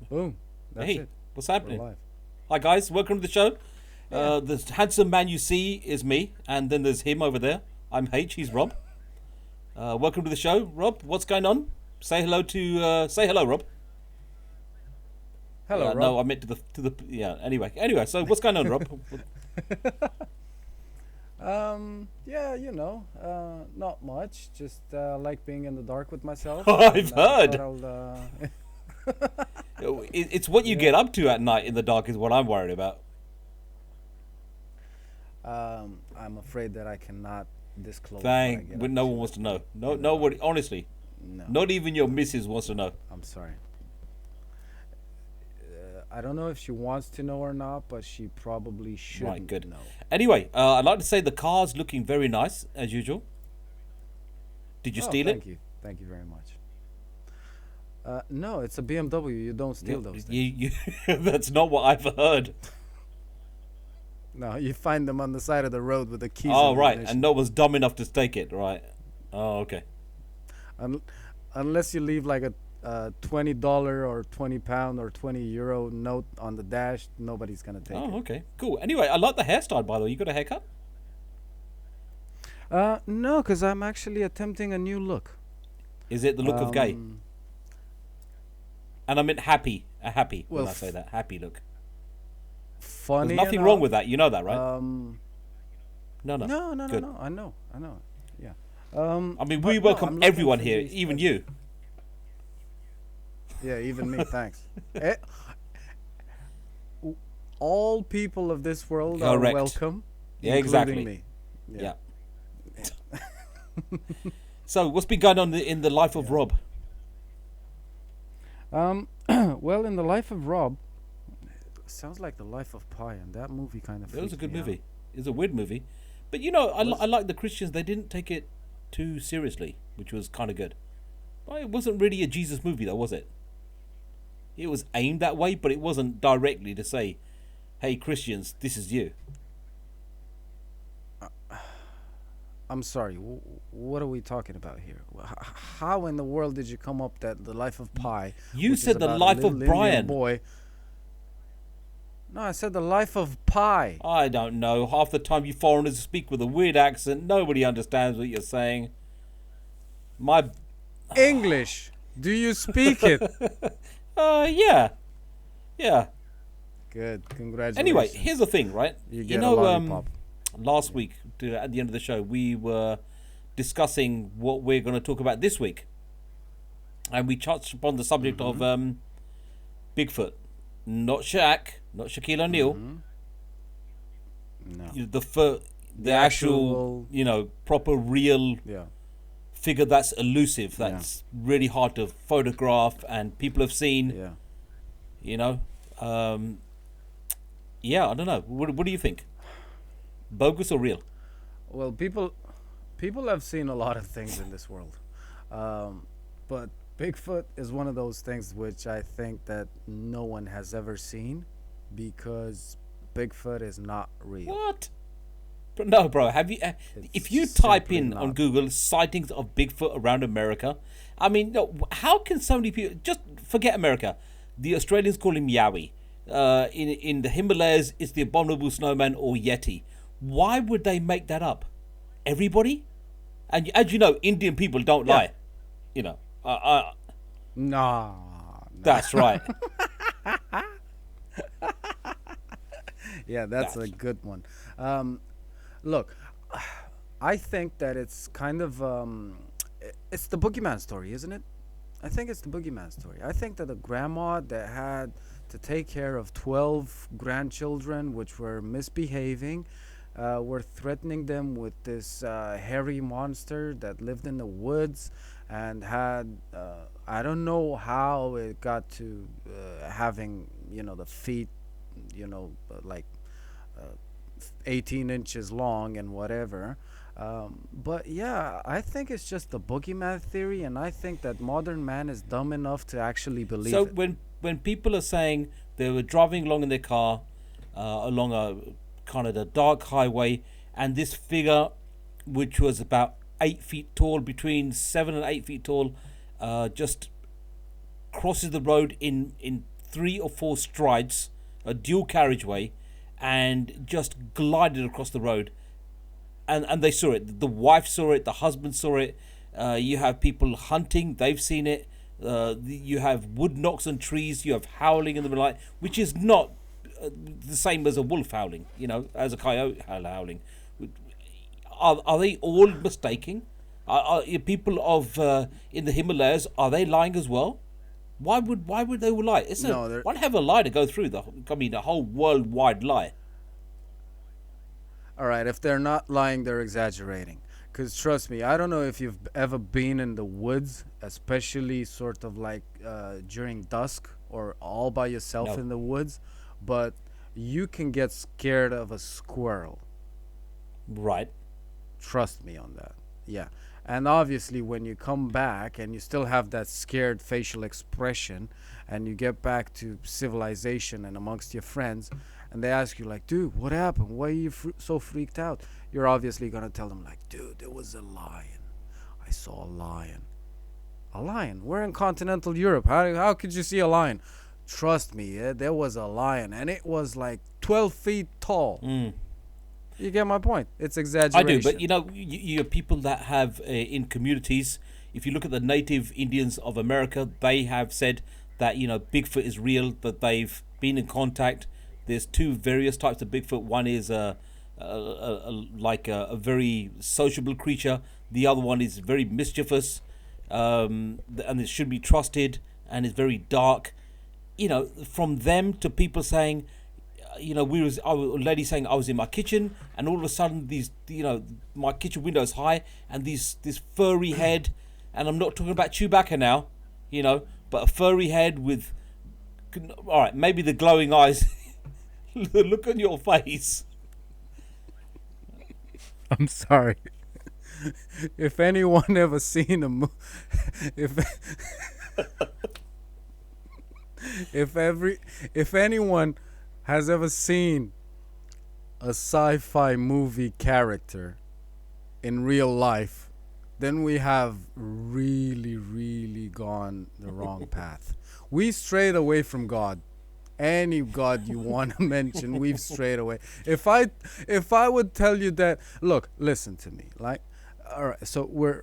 Boom. That's Hey, it. what's We're happening? live. Hi guys, welcome to the show. Yeah. The handsome man you see is me, and then there's him over there. I'm H. He's Rob. Welcome to the show, Rob. What's going on? Say hello to. Say hello, Rob. Hello, No, Rob. I meant to the. Yeah. Anyway. So what's going on, Rob? Yeah, not much. Just like being in the dark with myself, I've and I thought heard. It's what you yeah. get up to at night in the dark is what I'm worried about. I'm afraid that I cannot disclose what I Thank. get But up no one to wants to know. No, in the dark. nobody. Honestly, No, not even your missus wants to know. I'm sorry. I don't know if she wants to know or not, but she probably Right. shouldn't Good. know. Anyway, I'd like to say the car's looking very nice as usual. Did you Oh, steal it? thank you. Thank you very much. No, it's a BMW. You don't steal those things. That's not what I've heard. No, you find them on the side of the road with the keys Oh, and the right. And ignition. no one's dumb enough to take it, right? Oh, okay. Un- Unless you leave like a $20 or £20 or €20 note on the dash, nobody's gonna take Oh, it. okay. Cool. Anyway, I like the hairstyle, by the way. You got a haircut? No, because I'm actually attempting a new look. Is it the look of gay? Um, And I meant happy. Happy well, when I say that. Happy look. There's funny nothing wrong enough, with that. You know that, right? No, no. no, no, no, Good. no. I know. Yeah. I mean, But we no, welcome I'm looking everyone for here, these. even you. Yeah, even me. Thanks. Eh, all people of this world are Correct. welcome, Yeah, including exactly. me. Yeah. So, what's been going on in the life of Yeah. Rob? Well, in the life of Rob, sounds like the life of Pi, and that movie kind of It was a freaked good me out. movie. It was a weird movie. But, you know, Was I like the Christians. They didn't take it too seriously, which was kind of good. Well, it wasn't really a Jesus movie, though, was it? It was aimed that way, but it wasn't directly to say, hey, Christians, this is you. I'm sorry. What are we talking about here? How in the world did you come up that the life of Pi, You which is said the about a life little of Indian Brian. boy? No, I said the life of Pi. I don't know. Half the time you foreigners speak with a weird accent. Nobody understands what you're saying. My, English. Do you speak it? yeah, yeah. Good. Congratulations. Anyway, here's the thing, right? You You get a know, lollipop. last week at the end of the show, we were discussing what we're going to talk about this week, and we touched upon the subject of Bigfoot, not Shaq, not Shaquille O'Neal, No. the actual- actual, proper real Yeah. figure that's elusive, Yeah. that's really hard to photograph, and people have seen. Yeah. You know, yeah, I don't know. What do you think? Bogus or real? Well, people have seen a lot of things in this world, but Bigfoot is one of those things which I think that no one has ever seen, because Bigfoot is not real. What? But no, bro. Have you? If you It's type simply in on not. Google sightings of Bigfoot around America, I mean, no, how can so many people just forget America? The Australians call him Yowie. In the Himalayas, it's the abominable snowman or Yeti. Why would they make that up? Everybody, and as you know, Indian people don't Yeah. lie. You know, Nah, that's right. yeah, that's a good one. Look, I think that it's kind of it's the boogeyman story, isn't it? I think it's the boogeyman story. I think that the grandma that had to take care of 12 grandchildren which were misbehaving, were threatening them with this hairy monster that lived in the woods, and had I don't know how it got to having the feet, like uh, 18 inches long and whatever. But yeah, I think it's just the boogeyman theory, and I think that modern man is dumb enough to actually believe So it. when people are saying they were driving along in their car, along a kind of the dark highway, and this figure, which was about 8 feet tall, between 7 and 8 feet tall, just crosses the road in three or four strides, a dual carriageway, and just glided across the road. And they saw it. The wife saw it. The husband saw it. You have people hunting. They've seen it. You have wood knocks on trees. You have howling in the night, which is not the same as a wolf howling. As a coyote howling. Are they all mistaking? Are people of in the Himalayas, are they lying as well? Why would they all lie? It's one hell of a lie to go through a whole worldwide lie. All right, if they're not lying, they're exaggerating. Because trust me, I don't know if you've ever been in the woods, especially sort of like during dusk or all by yourself No. in the woods, but you can get scared of a squirrel. Right. Trust me on that. Yeah. And obviously, when you come back and you still have that scared facial expression and you get back to civilization and amongst your friends, and they ask you, like, dude, what happened? Why are you so freaked out? You're obviously going to tell them, like, dude, there was a lion. I saw a lion. A lion? We're in continental Europe. How could you see a lion? Trust me, there was a lion, and it was like 12 feet tall. You get my point? It's exaggeration. I do, but you have people that have in communities. If you look at the native Indians of America, they have said that Bigfoot is real. That they've been in contact. There's two various types of Bigfoot. One is like a very sociable creature. The other one is very mischievous, and it should be trusted, and is very dark. From them to people saying, a lady saying I was in my kitchen, and all of a sudden my kitchen window is high, and this furry head, and I'm not talking about Chewbacca now, but a furry head with, all right, maybe the glowing eyes, the look on your face. I'm sorry. If anyone ever seen a if anyone has ever seen a sci-fi movie character in real life, then we have really, really gone the wrong path. We strayed away from God. Any God you want to mention, we've strayed away. If I would tell you that, look, listen to me. Like, all right, so we're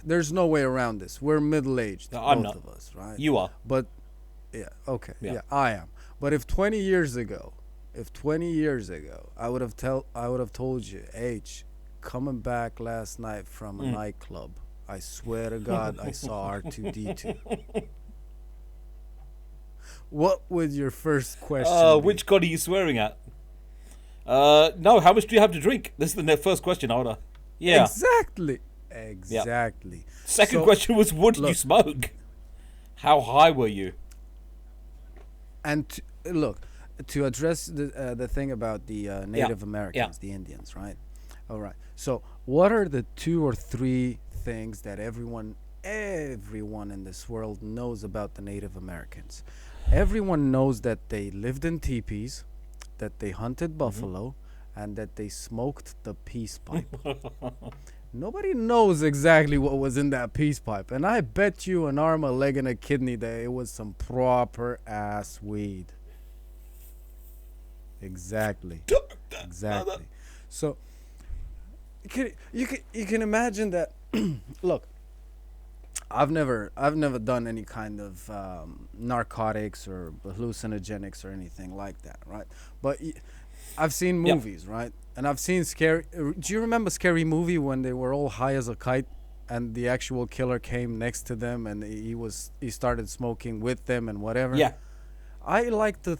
there's no way around this. We're middle-aged, No, I'm both not. of us, right? You are. But yeah, okay, Yeah. yeah, I am. But if 20 years ago, I would have told you, H, coming back last night from a nightclub, I swear to God, I saw R2D2. What would your first question be? Which God are you swearing at? No, how much do you have to drink? This is the first question I would. Yeah. Exactly. Second So, question was, what did you look. smoke? How high were you? And look, to address the thing about the Native Americans, the Indians, right? All right. So, what are the 2 or 3 things that everyone in this world knows about the Native Americans? Everyone knows that they lived in teepees, that they hunted buffalo, and that they smoked the peace pipe. Nobody knows exactly what was in that peace pipe, and I bet you an arm, a leg, and a kidney that it was some proper ass weed. Exactly. So you can imagine that. Look, I've never done any kind of narcotics or hallucinogenics or anything like that, right? But I've seen movies, right? And I've seen scary. Do you remember Scary Movie when they were all high as a kite, and the actual killer came next to them, and he started smoking with them and whatever? Yeah. I like to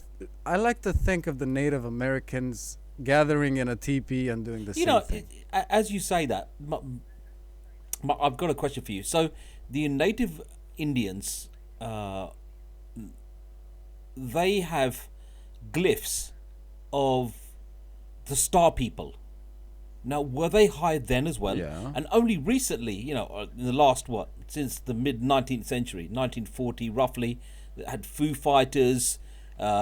think of the Native Americans gathering in a teepee and doing the same thing. As you say that, I've got a question for you. So, the native Indians, they have glyphs of the star people. Now, were they high then as well? Yeah. And only recently, in the last, since the mid-19th century, 1940 roughly, they had Foo Fighters,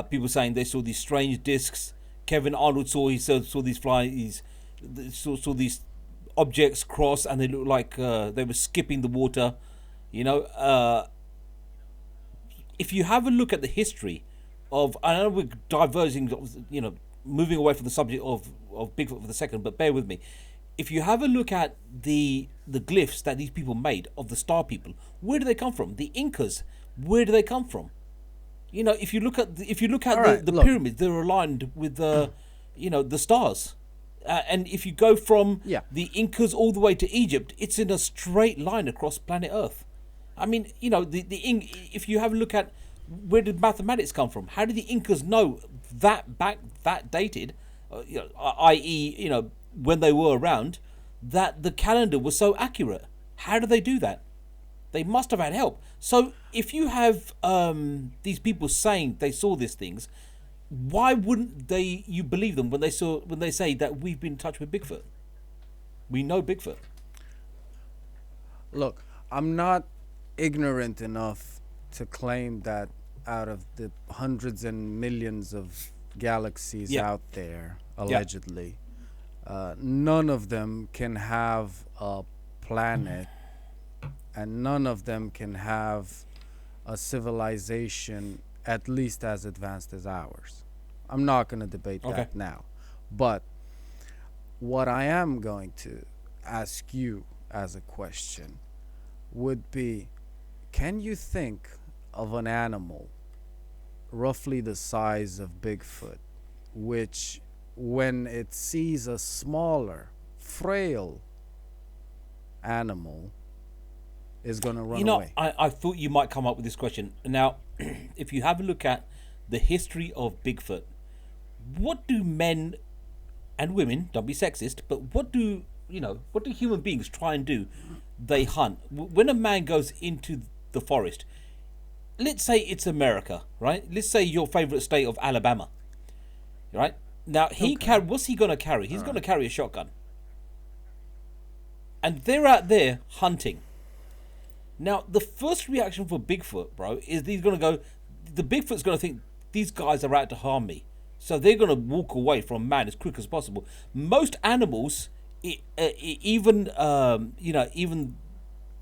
people saying they saw these strange discs. Kevin Arnold saw these saw these objects cross, and they looked like they were skipping the water. if you have a look at the history of, I know we're diverging, moving away from the subject of Bigfoot for the second, but bear with me. If you have a look at the glyphs that these people made of the star people, where do they come from? The Incas, where do they come from? If you look at Alright, the look. pyramids, they're aligned with the stars. And if you go from Yeah. the Incas all the way to Egypt, it's in a straight line across planet Earth. I mean, if you have a look at where did mathematics come from? How did the Incas know that dated, i.e., when they were around, that the calendar was so accurate? How did they do that? They must have had help. So if you have these people saying they saw these things, why wouldn't you believe them when they say that we've been in touch with Bigfoot? We know Bigfoot. Look, I'm not ignorant enough to claim that out of the hundreds and millions of galaxies Yeah. out there, allegedly, none of them can have a planet, and none of them can have a civilization at least as advanced as ours. I'm not going to debate Okay. that now. But what I am going to ask you as a question would be, can you think of an animal roughly the size of Bigfoot, which when it sees a smaller, frail animal is going to run away? I thought you might come up with this question. Now, if you have a look at the history of Bigfoot, what do men and women, don't be sexist, but what do human beings try and do? They hunt. When a man goes into the forest, let's say it's America, right? Let's say your favorite state of Alabama, right? Now, what's he going to carry? He's going to carry a shotgun. And they're out there hunting. Now, the first reaction for Bigfoot, bro, is the Bigfoot's going to think these guys are out to harm me. So they're going to walk away from man as quick as possible. Most animals, even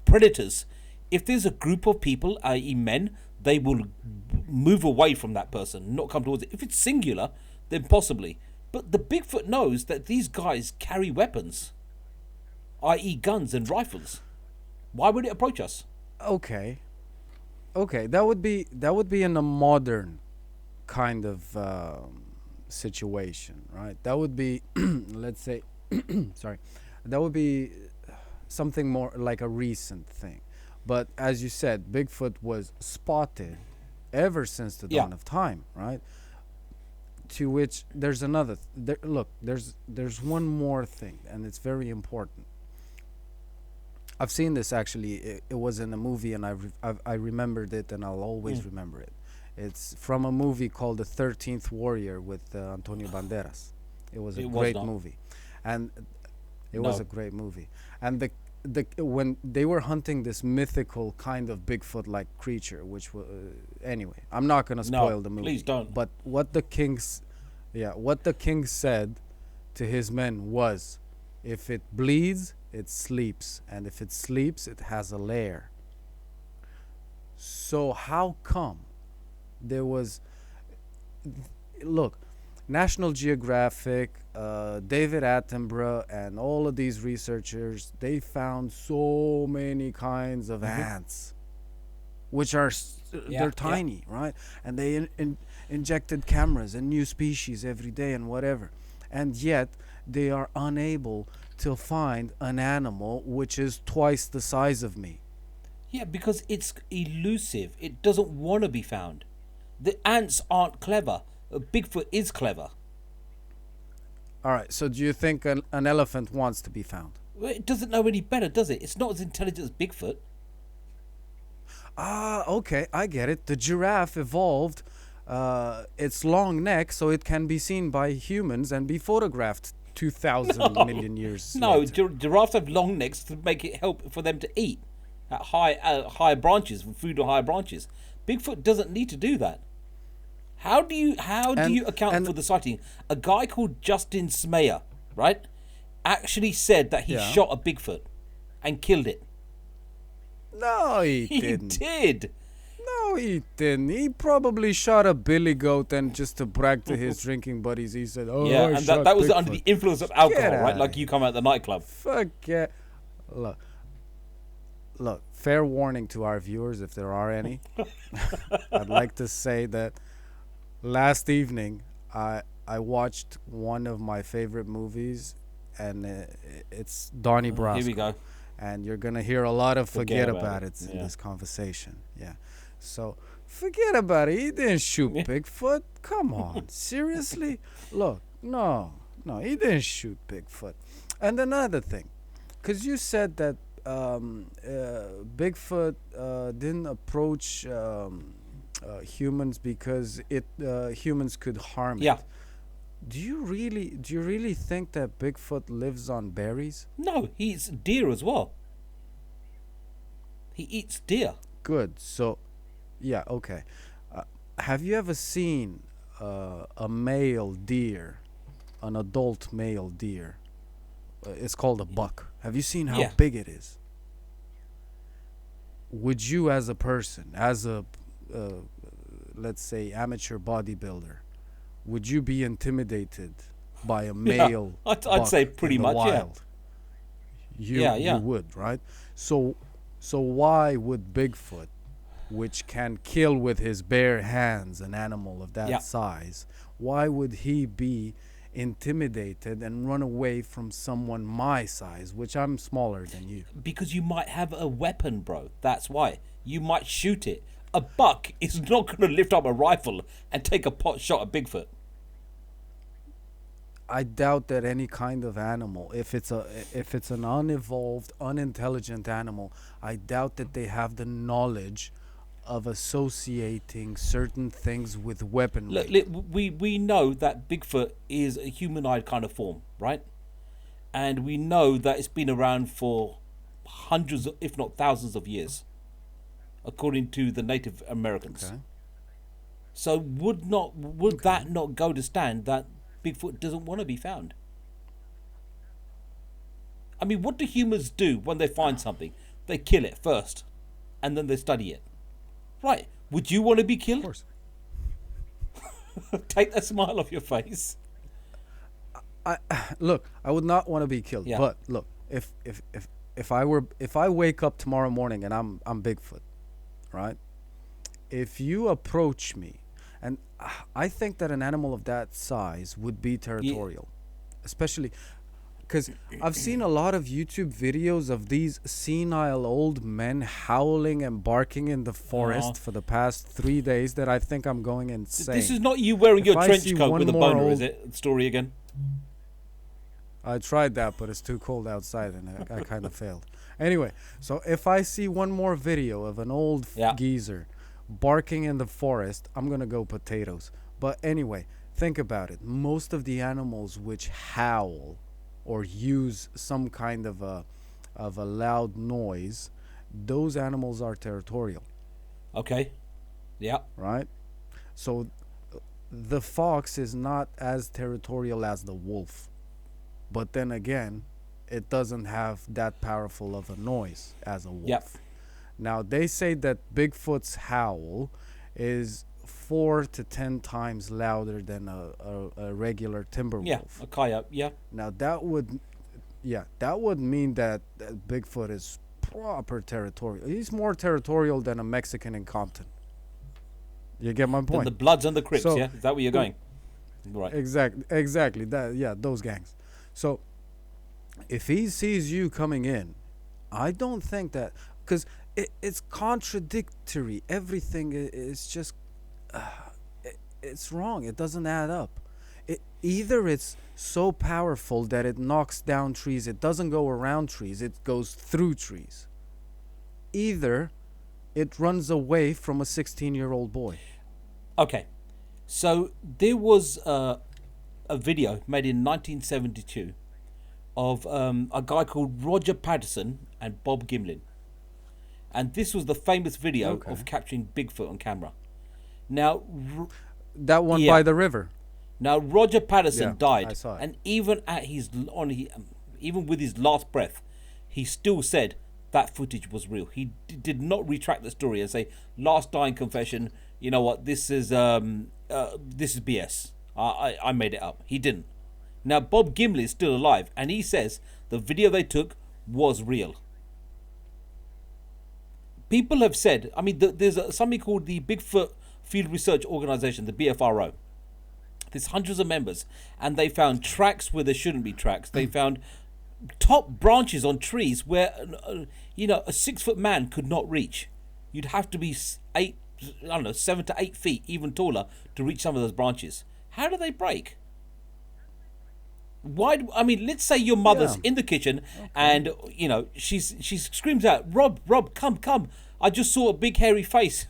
predators, if there's a group of people, i.e. men, they will move away from that person, not come towards it. If it's singular, then possibly. But the Bigfoot knows that these guys carry weapons, i.e. guns and rifles. Why would it approach us? Okay, that would be in a modern kind of situation, right? That would be let's say sorry, that would be something more like a recent thing. But as you said, Bigfoot was spotted ever since the dawn of time, right? To which there's another there's one more thing, and it's very important. I've seen this actually. It was in a movie, and I remembered it, and I'll always remember it. It's from a movie called The 13th Warrior with Antonio Banderas. It was a great movie, and it was a great movie. And the when they were hunting this mythical kind of Bigfoot-like creature, which was anyway, I'm not gonna spoil the movie. Please don't. But what the king said to his men was, if it bleeds, it sleeps, and if it sleeps, it has a lair. So how come there was, look, National Geographic, David Attenborough, and all of these researchers, they found so many kinds of ants, which are they're tiny, right? And they injected cameras and new species every day and whatever, and yet they are unable to find an animal which is twice the size of me. Yeah, because it's elusive. It doesn't want to be found. The ants aren't clever. Bigfoot is clever. All right, so do you think an elephant wants to be found? Well, it doesn't know any better, does it? It's not as intelligent as Bigfoot. Okay, I get it. The giraffe evolved its long neck so it can be seen by humans and be photographed 2,000 million years No, later. giraffes have long necks to make it help for them to eat at high branches, from food or higher branches. Bigfoot doesn't need to do that. How do you account for the sighting? A guy called Justin Smayer, right, actually said that he shot a Bigfoot and killed it. No, he He didn't. did. No, he didn't. He probably shot a billy goat, and just to brag to his drinking buddies, he said, "Oh, Yeah, I and that shot was under Bigfoot." the influence of Get alcohol, right? out Like of you here. come out the nightclub. Forget. Look, look. Fair warning to our viewers, if there are any. I'd like to say that last evening, I watched one of my favorite movies, and it's Donnie Here we Brasco. go. And you're gonna hear a lot of forget About about it. it in Yeah. this conversation. Yeah. So forget about it. He didn't shoot Bigfoot. Come on, seriously? Look, no, he didn't shoot Bigfoot. And another thing, because you said that Bigfoot didn't approach humans because humans could harm Yeah. it. Do you really think that Bigfoot lives on berries? No, he eats deer as well. He eats deer. Good. So, yeah, okay. Have you ever seen a male deer, an adult male deer? It's called a buck. Have you seen how Yeah. big it is? Would you, as a person, as a let's say amateur bodybuilder, would you be intimidated by a male I'd buck say in pretty the much, yeah. wild? Yeah. You would, right? So why would Bigfoot, which can kill with his bare hands an animal of that Yeah. size, why would he be intimidated and run away from someone my size, which I'm smaller than you? Because you might have a weapon, bro. That's why. You might shoot it. A buck is not going to lift up a rifle and take a pot shot at Bigfoot. I doubt that any kind of animal, if it's an unevolved, unintelligent animal, I doubt that they have the knowledge of associating certain things with weaponry. Look, we know that Bigfoot is a humanoid kind of form, right? And we know that it's been around for hundreds, if not thousands of years, according to the Native Americans. Okay. So would that not go to stand that Bigfoot doesn't want to be found? I mean, what do humans do when they find something? They kill it first, and then they study it. Right? Would you want to be Of killed? course. Take that smile off your face. Look, I would not want to be killed. Yeah. But look, if I wake up tomorrow morning and I'm Bigfoot, right? If you approach me, and I think that an animal of that size would be territorial, especially because I've seen a lot of YouTube videos of these senile old men howling and barking in the forest for the past 3 days that I think I'm going insane. This is not you wearing If your I trench see coat one with a more boner, old- is it? Story again. I tried that, but it's too cold outside, and I kind of failed. Anyway, so if I see one more video of an old Yeah. geezer barking in the forest, I'm gonna go potatoes. But anyway, think about it. Most of the animals which howl or use some kind of a loud noise, those animals are territorial, Okay. Yeah. right? So the fox is not as territorial as the wolf. But then again, it doesn't have that powerful of a noise as a wolf. Yep. Now, they say that Bigfoot's howl is 4 to 10 times louder than a regular timber Yeah. wolf. A coyote. Yeah. Now, that would mean that Bigfoot is proper territorial. He's more territorial than a Mexican in Compton. You get my Then point? the Bloods and the Crips. So- Yeah. Is that where you're going? Right. Exactly. Those gangs. So, if he sees you coming in, I don't think that, because it's contradictory. Everything is just, it's wrong. It doesn't add up. Either it's so powerful that it knocks down trees. It doesn't go around trees. It goes through trees. Either it runs away from a 16-year-old boy. Okay. So there was a video made in 1972 of a guy called Roger Patterson and Bob Gimlin. And this was the famous video Okay. of capturing Bigfoot on camera. Now, That one Yeah. by the river. Roger Patterson Yeah, died, I saw it. and even at even with his last breath, he still said that footage was real. He did not retract the story and say, "Last dying confession. You know what? This is BS. I made it up." He didn't. Now Bob Gimley is still alive, and he says the video they took was real. People have said, I mean, there's something called the Bigfoot Field Research Organization, the BFRO. There's hundreds of members, and they found tracks where there shouldn't be tracks. They found top branches on trees where, a 6-foot man could not reach. You'd have to be 7 to 8 feet, even taller, to reach some of those branches. How do they break? Why? I mean, let's say your mother's in the kitchen, and she screams out, "Rob, come! I just saw a big hairy face."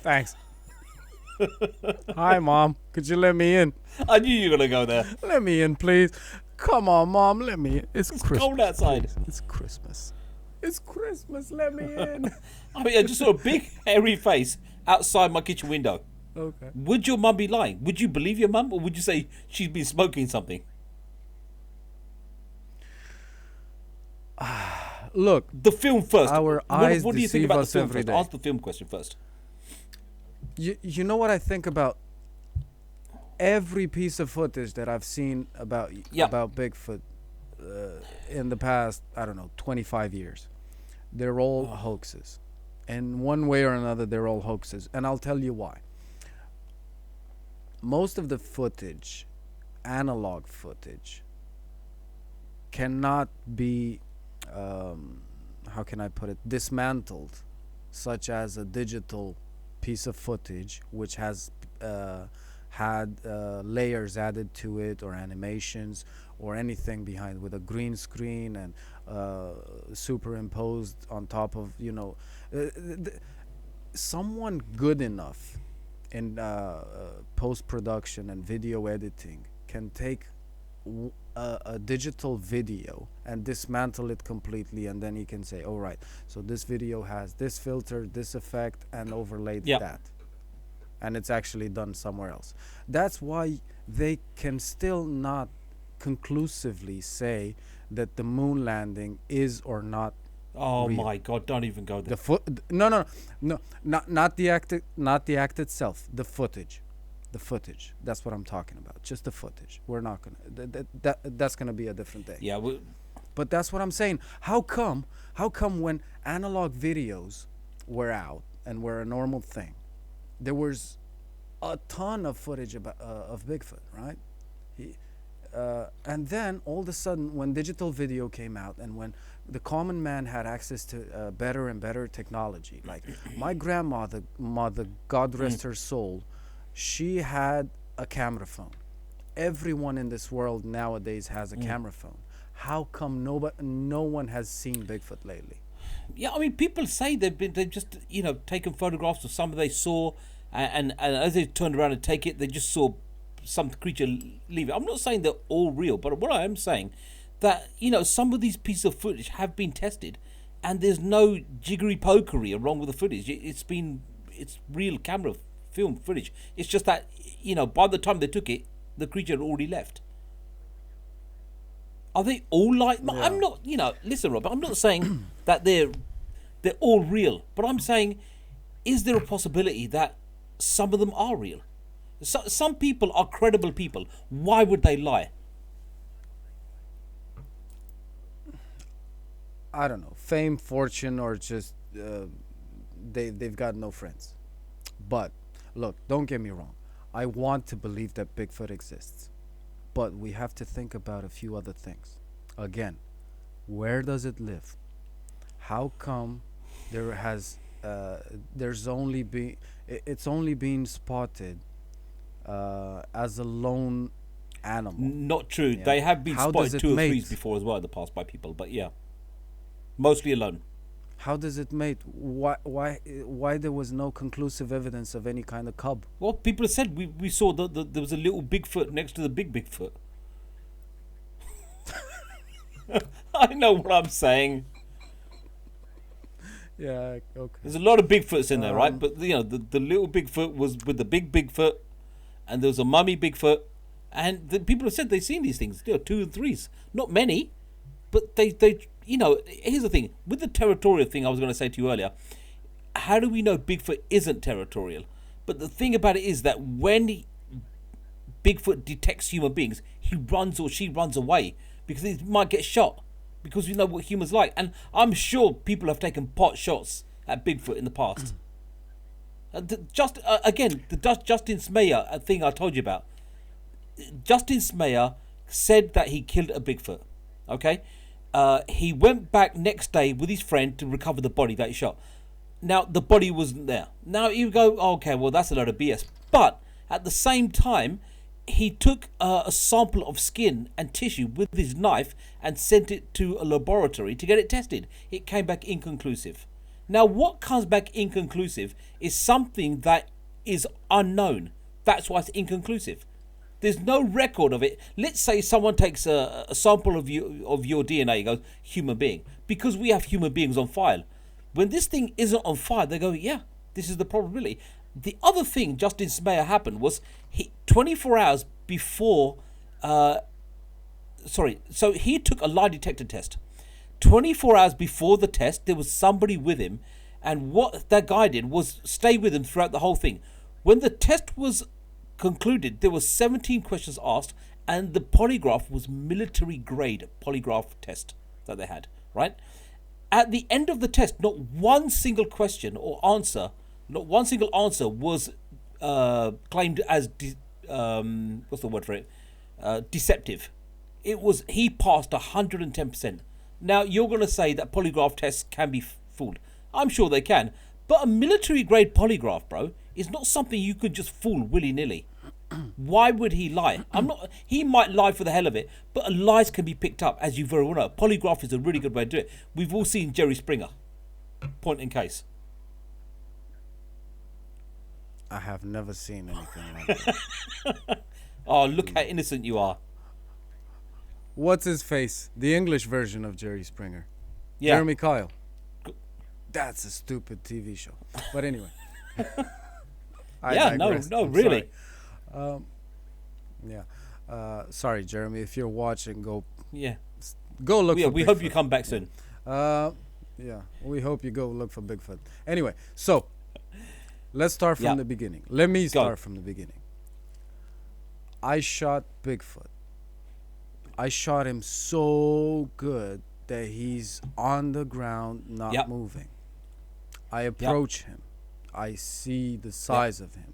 Thanks. Hi, Mom. Could you let me in? I knew you were gonna go there. Let me in, please. Come on, Mom. Let me in. It's Christmas. Cold outside. Please. It's Christmas. It's Christmas. Let me in. I mean, I just saw a big hairy face outside my kitchen window. Okay. Would your mum be lying? Would you believe your mum, or would you say she's been smoking something? Look. The film first. Our eyes what do you think about the us film every first? day. Ask the film question first. You know what I think about every piece of footage that I've seen about Bigfoot in the past, I don't know, 25 years. They're all hoaxes. In one way or another, they're all hoaxes. And I'll tell you why. Most of the footage, analog footage, cannot be, how can I put it, dismantled, such as a digital piece of footage which has had layers added to it, or animations, or anything behind, with a green screen and superimposed on top of, someone good enough in post-production and video editing can take a digital video and dismantle it completely, and then he can say, all right, so this video has this filter, this effect, and overlaid that, and it's actually done somewhere else. That's why they can still not conclusively say that the moon landing is or not Oh real. my God! Don't even go there. No, not the act itself. The footage. That's what I'm talking about. Just the footage. We're not gonna. That's gonna be a different day. Yeah. But that's what I'm saying. How come when analog videos were out and were a normal thing, there was a ton of footage of Bigfoot, right? And then all of a sudden, when digital video came out, and when the common man had access to better and better technology, like my grandmother, God rest her soul, she had a camera phone. Everyone in this world nowadays has a camera phone. How come no one has seen Bigfoot lately? Yeah, I mean, people say they've just taken photographs of something they saw, and as they turned around and take it, they just saw some creature leave it. I'm not saying they're all real, but what I am saying that some of these pieces of footage have been tested, and there's no jiggery pokery wrong with the footage. It's real camera film footage. It's just that by the time they took it, the creature had already left. Are they all like? Yeah. I'm not. Listen, Rob. I'm not saying that they're all real, but I'm saying, is there a possibility that some of them are real? Some people are credible people. Why would they lie? I don't know. Fame, fortune, or just they've got no friends. But look, don't get me wrong. I want to believe that Bigfoot exists, but we have to think about a few other things. Again, where does it live? How come it's only been spotted as a lone animal? Not true. Yeah. They have been spotted 2 or 3 before as well in the past by people, but yeah, mostly alone. How does it mate? Why there was no conclusive evidence of any kind of cub? Well, people have said we saw there was a little Bigfoot next to the big Bigfoot. I know what I'm saying. Yeah, okay. There's a lot of Bigfoots in there, right? But the little Bigfoot was with the big Bigfoot, and there was a mummy Bigfoot, and the people have said they've seen these things. 2 and 3s, not many, but they, here's the thing with the territorial thing I was going to say to you earlier. How do we know Bigfoot isn't territorial? But the thing about it is that when Bigfoot detects human beings, he runs or she runs away because he might get shot. Because we know what humans like, and I'm sure people have taken pot shots at Bigfoot in the past. Again, the Justin Smayer thing I told you about. Justin Smayer said that he killed a Bigfoot. Okay, he went back next day with his friend to recover the body that he shot. Now the body wasn't there. Now you go, okay, well that's a load of BS. But at the same time, he took a sample of skin and tissue with his knife and sent it to a laboratory to get it tested. It came back inconclusive. Now, what comes back inconclusive is something that is unknown. That's why it's inconclusive. There's no record of it. Let's say someone takes a sample of your DNA and goes, human being. Because we have human beings on file. When this thing isn't on file, they go, yeah, this is the probability. The other thing Justin Smayer happened was 24 hours before, so he took a lie detector test. 24 hours before the test, there was somebody with him, and what that guy did was stay with him throughout the whole thing. When the test was concluded, there were 17 questions asked, and the polygraph was military grade polygraph test that they had, right? At the end of the test, not one single question or answer was claimed as what's the word for it? Deceptive. It was he passed 110%. Now you're going to say that polygraph tests can be fooled. I'm sure they can, but a military grade polygraph, bro, is not something you could just fool willy nilly. Why would he lie? He might lie for the hell of it, but lies can be picked up, as you very well know. Polygraph is a really good way to do it. We've all seen Jerry Springer. Point in case. I have never seen anything like that. Oh, look how innocent you are. What's his face? The English version of Jerry Springer. Yeah. Jeremy Kyle. That's a stupid TV show. But anyway. Yeah, digress. no, I'm really. Sorry. Sorry, Jeremy. If you're watching, go look for we Bigfoot. hope you come back soon. Yeah, we hope you go look for Bigfoot. Anyway, so let's start from the beginning. Let me start from the beginning. I shot Bigfoot. I shot him so good that he's on the ground, not moving. I approach him. I see the size of him.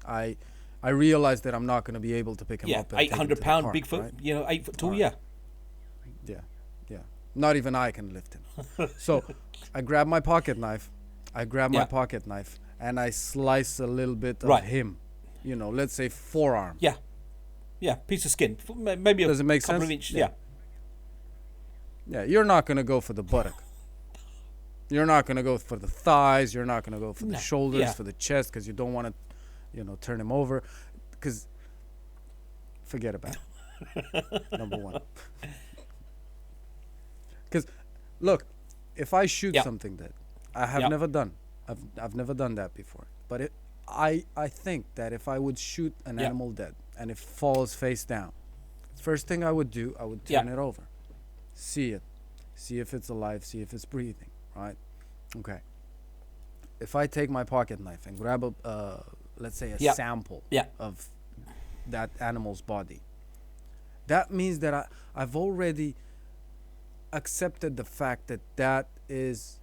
I realize that I'm not going to be able to pick him up. 800-pound park, Bigfoot, right? 8 foot tall, Right. Yeah. Not even I can lift him. So I grab my pocket knife. And I slice a little bit of him. Let's say forearm. Yeah, piece of skin. Maybe Does it make couple sense? of inches. Yeah, you're not going to go for the buttock. You're not going to go for the thighs. You're not going to go for the shoulders, for the chest, because you don't want to, turn him over. Because forget about it. Number one. Because, look, if I shoot something that I have never done, I've never done that before. But I think that if I would shoot an animal dead and it falls face down, first thing I would do, I would turn it over. See it. See if it's alive. See if it's breathing. Right? Okay. If I take my pocket knife and grab let's say a sample of that animal's body, that means that I've already accepted the fact that is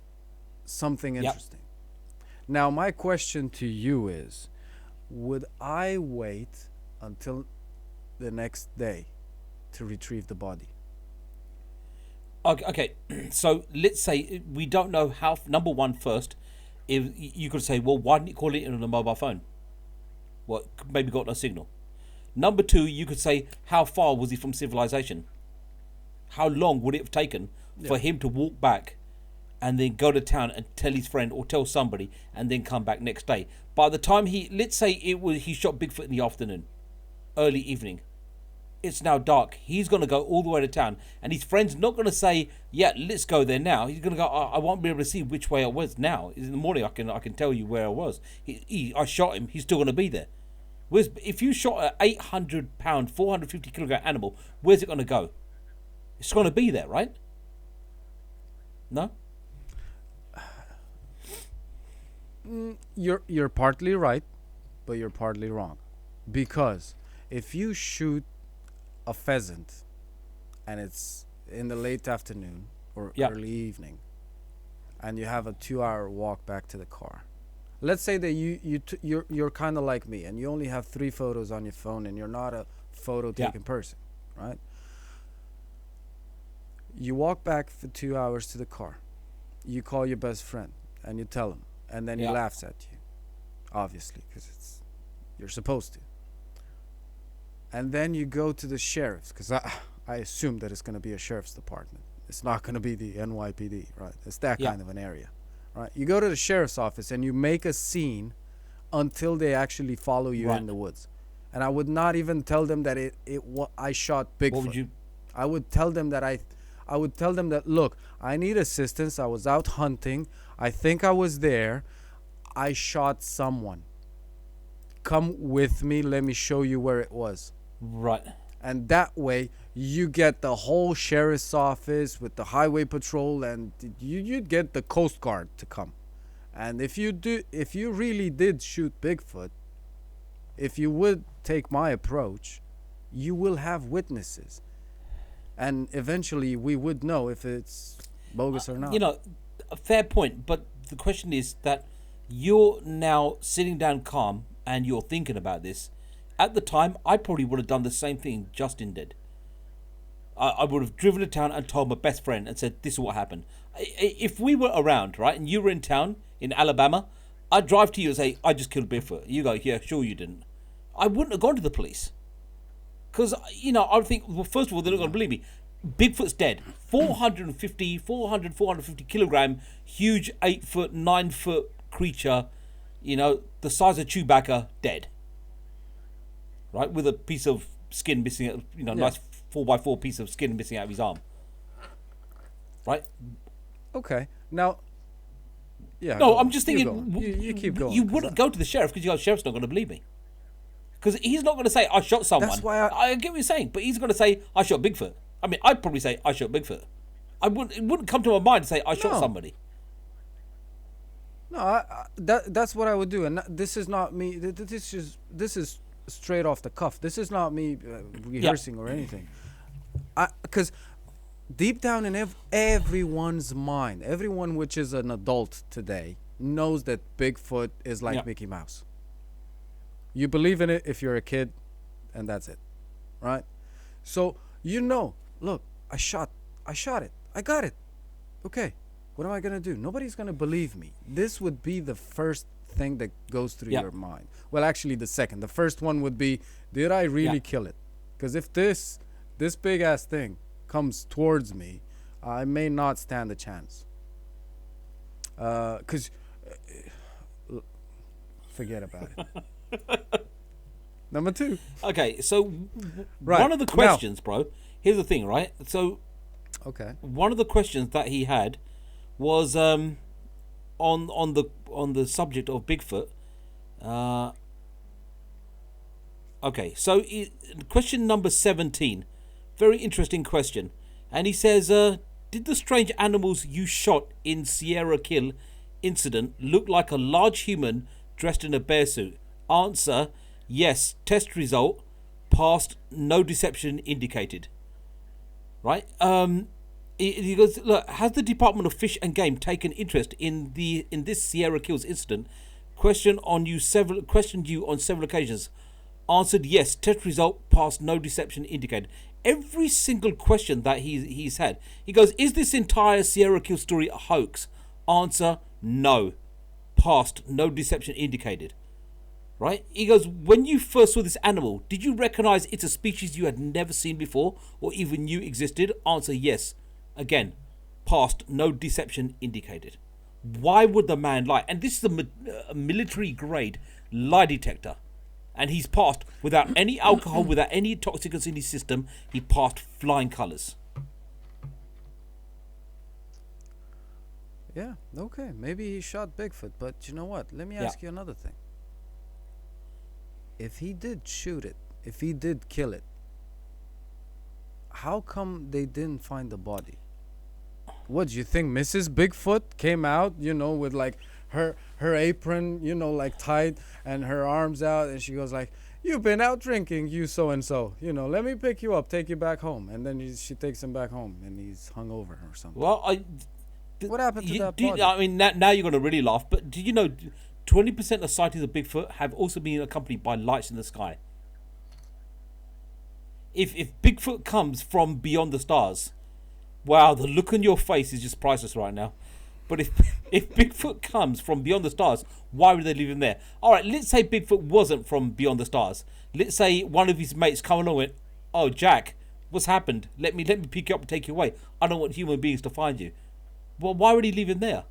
something interesting. Now, my question to you is, would I wait until the next day to retrieve the body? Okay, so let's say we don't know how. Number one, first, if you could say, well, why didn't you call it in on a mobile phone? Well, maybe got no signal. Number two, you could say, how far was he from civilization? How long would it have taken for him to walk back and then go to town and tell his friend or tell somebody and then come back next day? By the time let's say he shot Bigfoot in the afternoon, early evening. It's now dark. He's going to go all the way to town, and his friend's not going to say, yeah, let's go there now. He's going to go, I won't be able to see which way I was now. In the morning, I can tell you where I was. I shot him. He's still going to be there. Whereas if you shot an 800-pound, 450-kilogram animal, where's it going to go? It's going to be there, right? No? You're partly right, but you're partly wrong, because if you shoot a pheasant and it's in the late afternoon or Yeah. early evening, and you have a 2-hour walk back to the car. Let's say that you're kind of like me, and you only have 3 photos on your phone, and you're not a photo Yeah. taking person, right? You walk back for 2 hours to the car. You call your best friend and you tell him, and then he Yeah. laughs at you, obviously, because you're supposed to. And then you go to the sheriff's, because I assume that it's going to be a sheriff's department. It's not going to be the NYPD, right? It's that Yeah. kind of an area, right? You go to the sheriff's office and you make a scene until they actually follow you Right. in the woods. And I would not even tell them that I shot Bigfoot. What would you? I would tell them that I would tell them that, look, I need assistance. I was out hunting. I think I was there. I shot someone. Come with me. Let me show you where it was. Right. And that way you get the whole sheriff's office with the highway patrol, and you'd get the Coast Guard to come. And if you really did shoot Bigfoot, if you would take my approach, you will have witnesses. And eventually we would know if it's bogus or not. You know, a fair point. But the question is that you're now sitting down calm and you're thinking about this. At the time, I probably would have done the same thing Justin did. I would have driven to town and told my best friend and said, this is what happened. If we were around, right, and you were in town in Alabama, I'd drive to you and say, I just killed Bigfoot. You go, yeah, sure you didn't. I wouldn't have gone to the police. Because, you know, I would think, well, first of all, they're not going to believe me. Bigfoot's dead. 450 kilogram, huge 8-foot, 9-foot creature, you know, the size of Chewbacca, dead. Right? With a piece of skin missing, you know, nice 4x4 piece of skin missing out of his arm. Right? Okay. Now, yeah. No, go I'm on. just You thinking, go on. You keep going. You 'cause wouldn't go to the sheriff because the sheriff's not going to believe me. Because he's not going to say, I shot someone. That's why I get what you're saying, but he's going to say, I shot Bigfoot. I mean, I'd probably say, I shot Bigfoot. It wouldn't come to my mind to say, I shot No. somebody. No, that's what I would do, and this is not me. This is straight off the cuff. This is not me rehearsing or anything. Because deep down in everyone's mind, everyone which is an adult today knows that Bigfoot is like Yeah. Mickey Mouse. You believe in it if you're a kid, and that's it, right? So you know, look, I shot it, I got it. Okay, what am I gonna do? Nobody's gonna believe me. This would be the first thing that goes through Yeah. your mind. Well, actually, the second. The first one would be, did I really Yeah. kill it? Because if this big ass thing comes towards me, I may not stand a chance. Because forget about it. Number 2. Okay, so Right, one of the now- questions, bro, here's the thing, right? So Okay. one of the questions that he had was on the subject of Bigfoot. Okay, so question number 17, very interesting question, and he says, did the strange animals you shot in Sierra Kill incident look like a large human dressed in a bear suit? Answer: yes. Test result: passed. No deception indicated. Right? He goes, look, has the Department of Fish and Game taken interest in this Sierra Kills incident? Questioned you on several occasions. Answered yes. Test result: passed. No deception indicated. Every single question that he's had, he goes, is this entire Sierra Kill story a hoax? Answer: no. Passed. No deception indicated. Right? He goes, when you first saw this animal, did you recognize it's a species you had never seen before or even knew existed? Answer: yes. Again, passed. No deception indicated. Why would the man lie? And this is a military grade lie detector. And he's passed without any alcohol, without any toxicants in his system. He passed flying colours. Yeah, okay. Maybe he shot Bigfoot, but you know what? Let me ask you another thing. If he did shoot it, if he did kill it, how come they didn't find the body? What do you think? Mrs. Bigfoot came out, with like her apron, like tied and her arms out, and she goes like, "You've been out drinking, you so and so. Let me pick you up, take you back home." And then she takes him back home, and he's hung over or something. Well, What happened to that body? I mean, now you're going to really laugh, but did you know 20% of sightings of Bigfoot have also been accompanied by lights in the sky? If Bigfoot comes from beyond the stars, wow, the look on your face is just priceless right now. But if if Bigfoot comes from beyond the stars, why would they leave him there? All right, let's say Bigfoot wasn't from beyond the stars. Let's say one of his mates come along and went, "Oh, Jack, what's happened? Let me pick you up and take you away. I don't want human beings to find you." Well, why would he leave him there?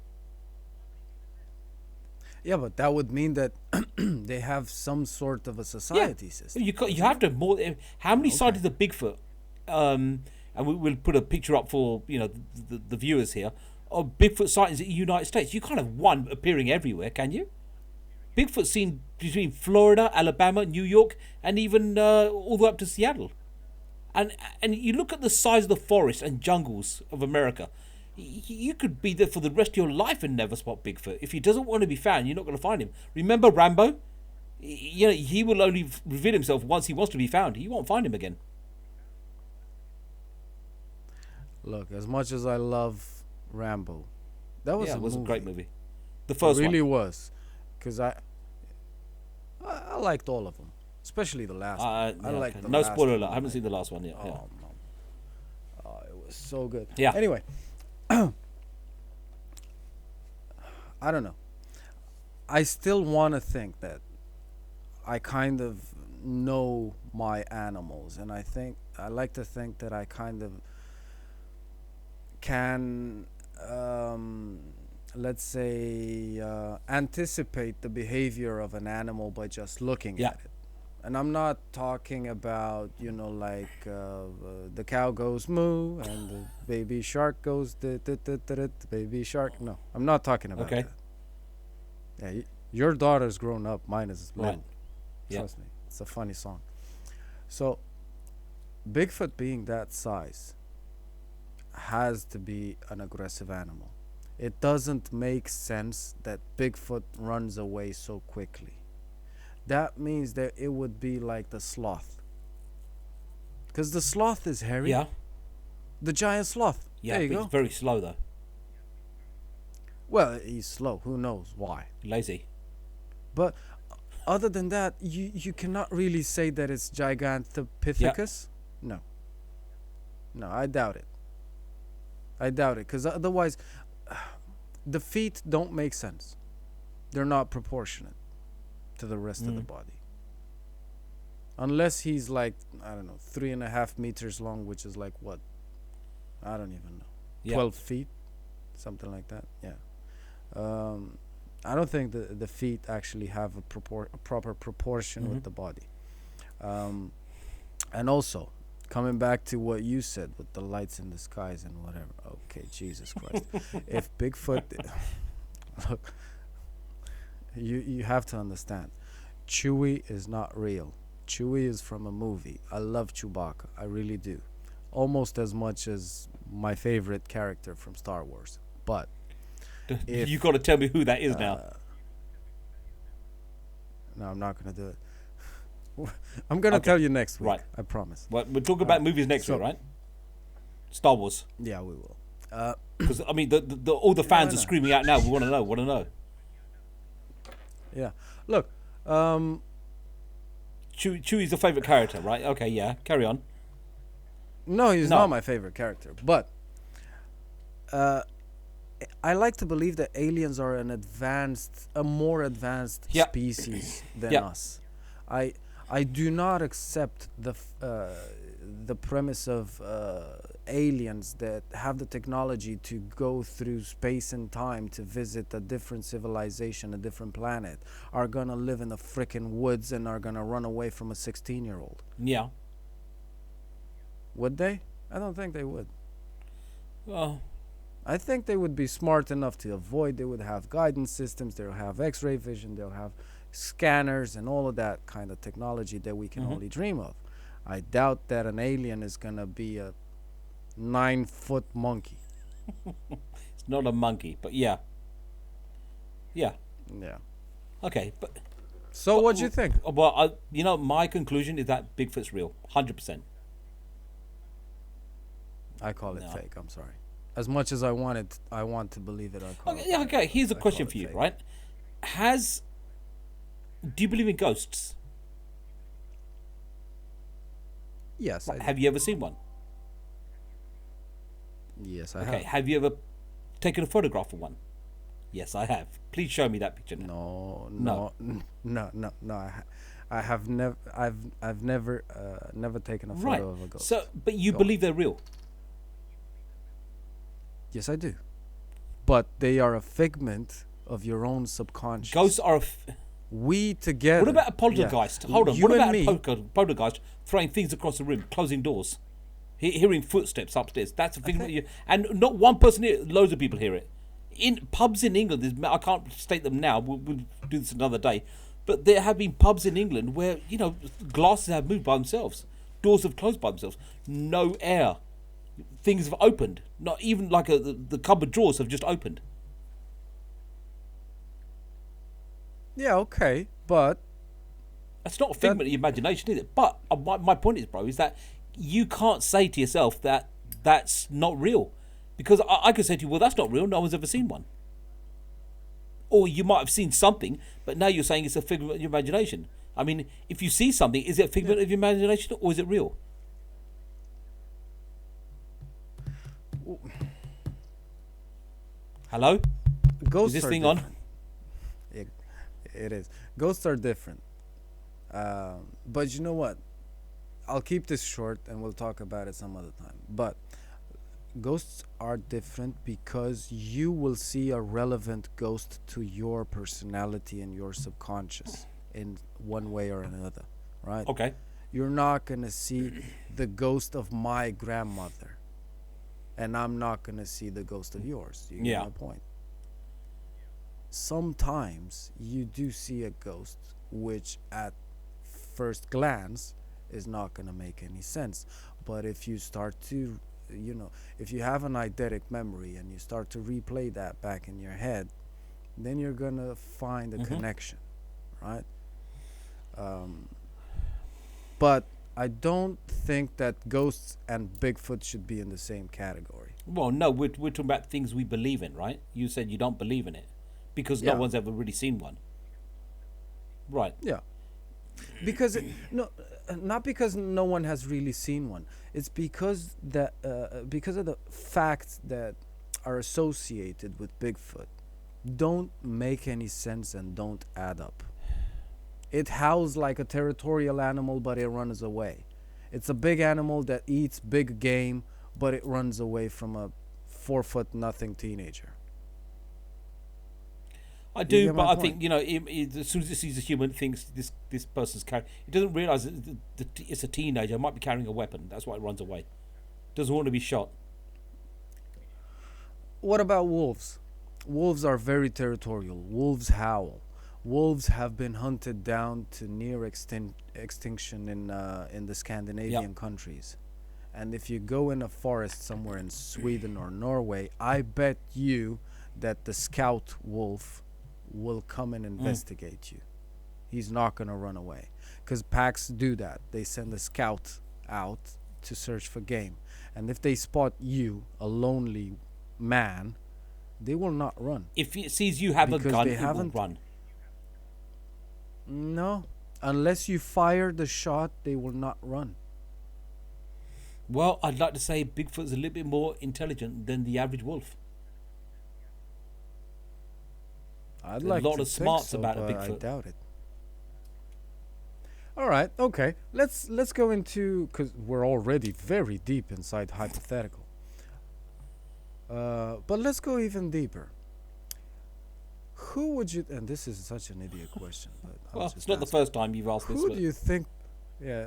Yeah, but that would mean that they have some sort of a society system. You have to have more. How many Okay. sightings of Bigfoot? And we'll put a picture up for the viewers here of Bigfoot sightings in the United States. You can't have one appearing everywhere, can you? Bigfoot seen between Florida, Alabama, New York, and even all the way up to Seattle. And you look at the size of the forests and jungles of America. You could be there for the rest of your life and never spot Bigfoot. If he doesn't want to be found, you're not going to find him. Remember Rambo? He will only reveal himself once he wants to be found. You won't find him again. Look, as much as I love Rambo, that was It was movie. a great movie. The It first really one. was, because I liked all of them, especially the last one. I liked the no last spoiler one. alert. I haven't seen the last one yet. Oh, Yeah. man. Oh, it was so good. Yeah. Anyway, I don't know. I still want to think that I kind of know my animals, and I like to think that I kind of can, let's say, anticipate the behavior of an animal by just looking Yeah. at it. And I'm not talking about, like the cow goes moo and the baby shark goes the baby shark. No, I'm not talking about Okay. that. Yeah, your daughter's grown up. Mine is Right. little. Yeah. Trust me, it's a funny song. So, Bigfoot being that size has to be an aggressive animal. It doesn't make sense that Bigfoot runs away so quickly. That means that it would be like the sloth. Because the sloth is hairy. Yeah. The giant sloth. Yeah. There you But go. he's very slow though. Well, he's slow. Who knows why? Lazy. But other than that, you cannot really say that it's Gigantopithecus. No. No, I doubt it. I doubt it. Because otherwise, the feet don't make sense. They're not proportionate to the rest of the body. Unless he's like, I don't know, 3.5 meters long, which is like what? I don't even know. Yeah. 12 feet? Something like that. Yeah. I don't think the feet actually have a proper proportion with the body. And also, coming back to what you said with the lights in the skies and whatever. Okay, Jesus Christ. If Bigfoot... Look, you have to understand. Chewie is not real. Chewie is from a movie. I love Chewbacca. I really do. Almost as much as my favorite character from Star Wars. But if, You got to tell me who that is now. no, I'm not going to do it. I'm going to tell you next week. Right. I promise. Well, we'll talk about movies next week, right? Star Wars. Yeah, we will. Because I mean, all the fans why are not? screaming out now. We want to know. Want to know. Yeah. Look, Chewie's the favorite character, right? Okay, yeah. Carry on. no, he's No. not my favorite character. But I like to believe that aliens are a more advanced Yeah. species than Yeah. us. I do not accept the premise of aliens that have the technology to go through space and time to visit a different civilization, a different planet, are gonna live in the frickin' woods and are gonna run away from a 16-year-old. Yeah. Would they? I don't think they would. Well, I think they would be smart enough to avoid. They would have guidance systems. They'll have X-ray vision. They'll have scanners and all of that kind of technology that we can only dream of. I doubt that an alien is gonna be a 9 foot monkey. It's not a monkey, but yeah, yeah. Yeah. Okay, but So what do you think? well, my conclusion is that Bigfoot's real, 100%. I call it No. fake. I'm sorry. As much as I want to believe it. I call Okay, it. yeah, okay. Here's a I question call it for you, fake. right? Has Do you believe in ghosts? Yes, I do. Have you ever seen one? Yes, I Okay. have. Have you ever taken a photograph of one? Yes, I have. Please show me that picture now. No, No. no. I have never. I've never never taken a Right. photo of a ghost. So, but you Go on. believe they're real? Yes, I do. But they are a figment of your own subconscious. Ghosts are. We together. What about a poltergeist? Yeah. Hold on. You What and about me. a poltergeist throwing things across the room, closing doors, hearing footsteps upstairs? That's a thing that you. And not one person here. Loads of people hear it. In pubs in England, I can't state them now. We'll do this another day. But there have been pubs in England where glasses have moved by themselves, doors have closed by themselves, no air, things have opened. Not even like the cupboard drawers have just opened. Yeah, okay, but That's not a figment of your imagination, is it? But my point is, bro, is that you can't say to yourself that that's not real. Because I could say to you, well, that's not real. No one's ever seen one. Or you might have seen something, but now you're saying it's a figment of your imagination. I mean, if you see something, is it a figment of your imagination or is it real? Hello? ghosts Is this are thing on? different. It, it is. Ghosts are different. But you know what? I'll keep this short and we'll talk about it some other time. But ghosts are different because you will see a relevant ghost to your personality and your subconscious in one way or another, right? Okay. You're not going to see the ghost of my grandmother, and I'm not going to see the ghost of yours. You get Yeah. my point? Sometimes you do see a ghost which at first glance is not going to make any sense. But if you start to, if you have an eidetic memory and you start to replay that back in your head, then you're going to find a connection, right? But I don't think that ghosts and Bigfoot should be in the same category. Well, no, we're talking about things we believe in, right? You said you don't believe in it because Yeah. no one's ever really seen one. Right. Yeah. Because not because no one has really seen one. It's because that because of the facts that are associated with Bigfoot don't make any sense and don't add up. It howls like a territorial animal, but it runs away. It's a big animal that eats big game, but it runs away from a 4 foot nothing teenager. I You do, get but my I point? think as soon as it sees a human, it thinks this person's carrying. It doesn't realise that it's a teenager. It might be carrying a weapon. That's why it runs away. Doesn't want to be shot. What about wolves? Wolves are very territorial. Wolves howl. Wolves have been hunted down to near extinction in the Scandinavian countries. And if you go in a forest somewhere in Sweden or Norway, I bet you that the scout wolf will come and investigate you. He's not going to run away. Because packs do that. They send a scout out to search for game. And if they spot you, a lonely man, they will not run. If it sees you have a Because gun, they it will haven't- run. No. Unless you fire the shot, they will not run. Well, I'd like to say Bigfoot's a little bit more intelligent than the average wolf. I'd There's a like lot to of think smarts so, about a but I Bigfoot. doubt it. All right, okay. Let's go into, because we're already very deep inside hypothetical. But let's go even deeper. Who would you? And this is such an idiot question, but I'll Well, just it's not the ask. first time you've asked this. Who but do you think? Yeah,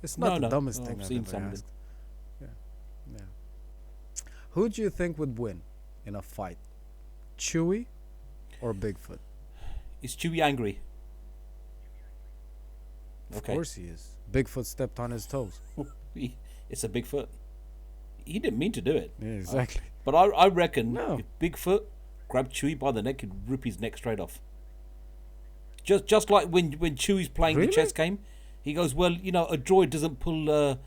it's not the No, dumbest no, thing I've I've seen ever some of asked. Yeah. Who do you think would win in a fight, Chewie or Bigfoot? Is Chewie angry? Of Okay. course he is. Bigfoot stepped on his toes. It's a Bigfoot. He didn't mean to do it. Yeah, exactly. But I reckon No. if Bigfoot grabbed Chewie by the neck, he'd rip his neck straight off. Just like when Chewie's playing the Really? chess game, he goes, well, you know, a droid doesn't pull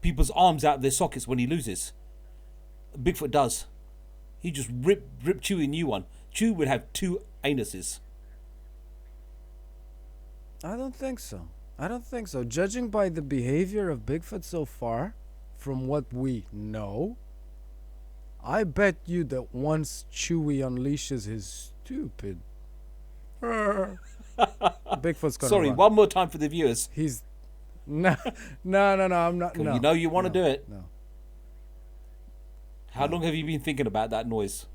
people's arms out of their sockets when he loses. Bigfoot does. He just rip Chewie a new one. Chewie would have 2 anuses. I don't think so. I don't think so. Judging by the behavior of Bigfoot so far, from what we know, I bet you that once Chewie unleashes his stupid, Bigfoot's gonna Sorry, run. one more time for the viewers. He's no. I'm not. No, You know you want to do it. No. How long have you been thinking about that noise?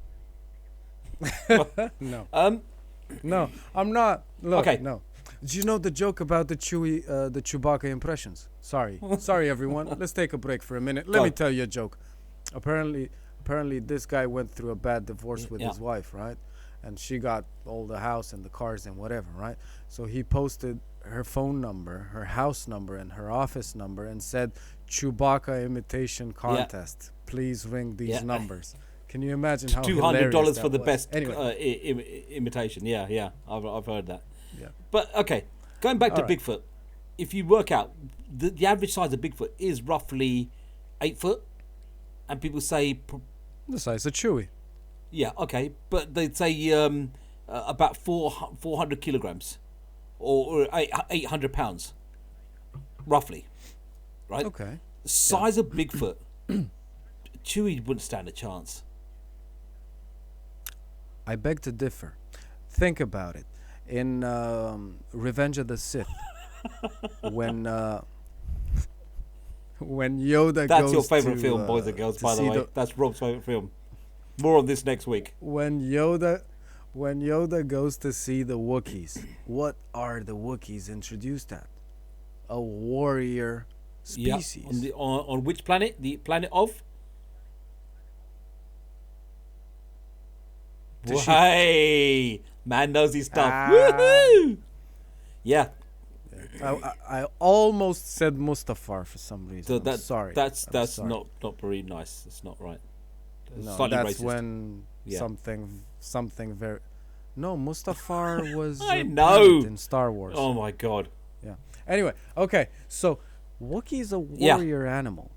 No. Um, No, I'm not. Look, Okay. no. Do you know the joke about the Chewbacca impressions? Sorry, everyone. Let's take a break for a minute. Let Go. me tell you a joke. Apparently, this guy went through a bad divorce with Yeah. his wife, right? And she got all the house and the cars and whatever, right? So he posted her phone number, her house number, and her office number, and said, "Chewbacca imitation contest. Please ring these Yeah. numbers." Can you imagine how $200 hilarious for the that was? best Anyway, imitation. Yeah, I've heard that. yeah. But okay, going back to All right. Bigfoot, if you work out the average size of Bigfoot is roughly 8 foot, and people say, The size of Chewie. yeah, okay, but they'd say about 400 kilograms or 800 pounds, roughly, right? Okay. The size of Bigfoot, Chewie wouldn't stand a chance. I beg to differ. Think about it. In Revenge of the Sith, when Yoda That's goes your favorite to, film, boys and girls, to by the see way. That's Rob's favorite film. More on this next week. when Yoda goes to see the Wookiees, what are the Wookiees introduced at? A warrior Yeah. species. On which planet? The planet of? Does she- Hey, man knows his stuff. Ah. Woohoo! Yeah, I almost said Mustafar for some reason. so I'm that sorry. that's I'm that's sorry. not very nice. That's not right. No, Slightly that's racist. when Yeah. something very. No, Mustafar was I a know. planet in Star Wars. Oh my god. Yeah. Anyway, okay, so Wookiee's a Yeah. warrior animal,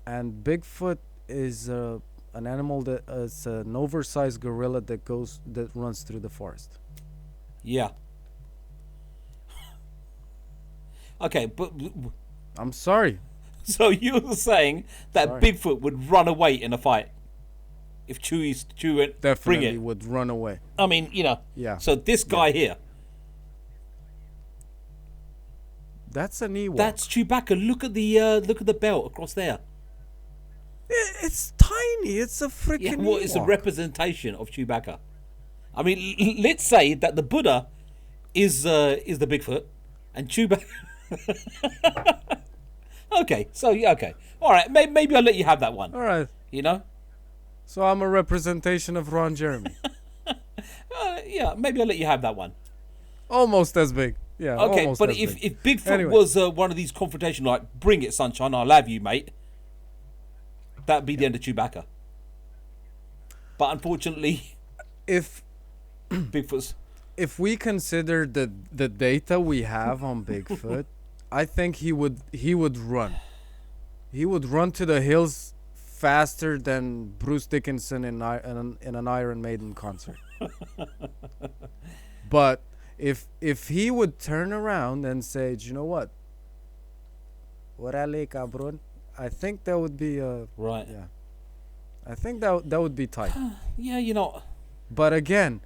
and Bigfoot is an animal that is an oversized gorilla that runs through the forest. Yeah. Okay, but I'm sorry. so you're saying that Sorry. Bigfoot would run away in a fight if Chewie went, bring Definitely it. would run away. I mean, you know. Yeah. So this guy here, That's an Ewok. that's Chewbacca. Look at the belt across there. It's tiny. It's a freaking Yeah, well, it's a Ewok. representation of Chewbacca. I mean, let's say that the Buddha is the Bigfoot, and Chewbacca. Okay, so yeah, okay, all right. Maybe I'll let you have that one. All right. You know, So I'm a representation of Ron Jeremy. yeah, maybe I'll let you have that one. Almost as big. Yeah. Okay, almost but as big. if Bigfoot Anyway. was one of these confrontation, like, bring it, sunshine, I'll have you, mate. That'd be the end of Chewbacca. But unfortunately, if Bigfoot's. if we consider the data we have on Bigfoot, I think he would run. He would run to the hills faster than Bruce Dickinson in an Iron Maiden concert. But if he would turn around and say, "Do you know what? Orale, cabrón," I think that would be Right. yeah. I think that would be tight. Yeah, you know. But again,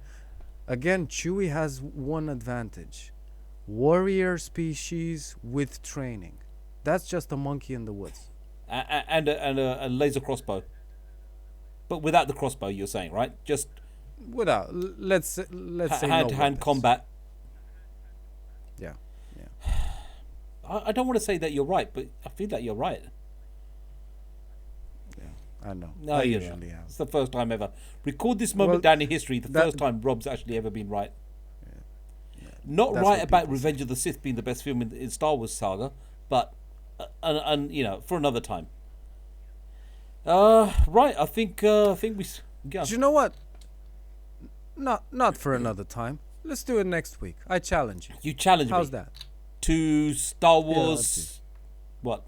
Chewie has one advantage: warrior species with training. That's just a monkey in the woods. And a laser crossbow. But without the crossbow, you're saying, right? Just Without let's say no hand-to-hand weapons. combat. Yeah. I don't want to say that you're right, but I feel that you're right. I know. No, I you're usually not. have. It's the first time ever. Record this moment Well, down in history. The that- first time Rob's actually ever been right. Not That's right what about people say. Revenge of the Sith being the best film in Star Wars saga, but and you know, for another time. Right. I think yeah. Do you know what? Not for another time. Let's do it next week. I challenge you. You challenge How's me that? to Star Yeah, let's Wars. What?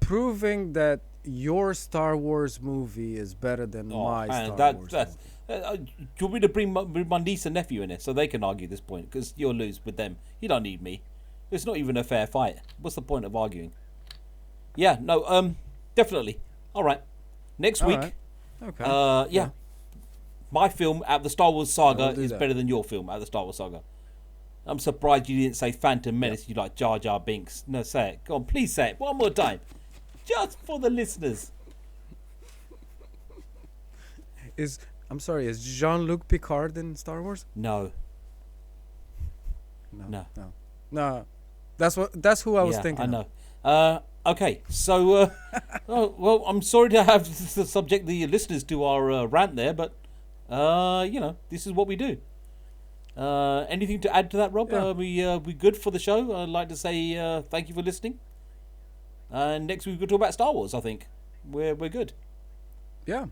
Proving that your Star Wars movie is better than Oh, my man, Star that Wars that's. Do you want me to bring my niece and nephew in it so they can argue this point? Because you'll lose with them. You don't need me. It's not even a fair fight. What's the point of arguing? Yeah, no, definitely. All right. Next movie. week, All right. Okay. yeah, my film out of the Star Wars saga we'll do is that. better than your film out of the Star Wars saga. I'm surprised you didn't say Phantom Menace. You like Jar Jar Binks. No, say it. Go on, please say it one more time, just for the listeners. I'm sorry. Is Jean-Luc Picard in Star Wars? No, No. no. No. No. That's who I was Yeah, thinking. I of. know. Okay, so oh, well, I'm sorry to have to subject the listeners to our rant there, but you know, this is what we do. Anything to add to that, Rob? Yeah. We good for the show? I'd like to say thank you for listening. And next week we'll talk about Star Wars. I think we're good. Yeah.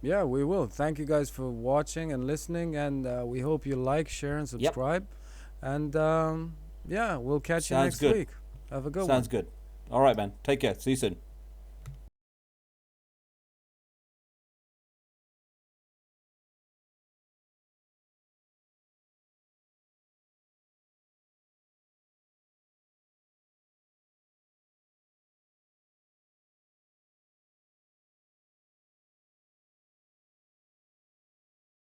Yeah, we will. Thank you guys for watching and listening, and we hope you like, share, and subscribe. And yeah, we'll catch you Sounds next good. week. Have a good one. Sounds good. All right, man. Take care. See you soon.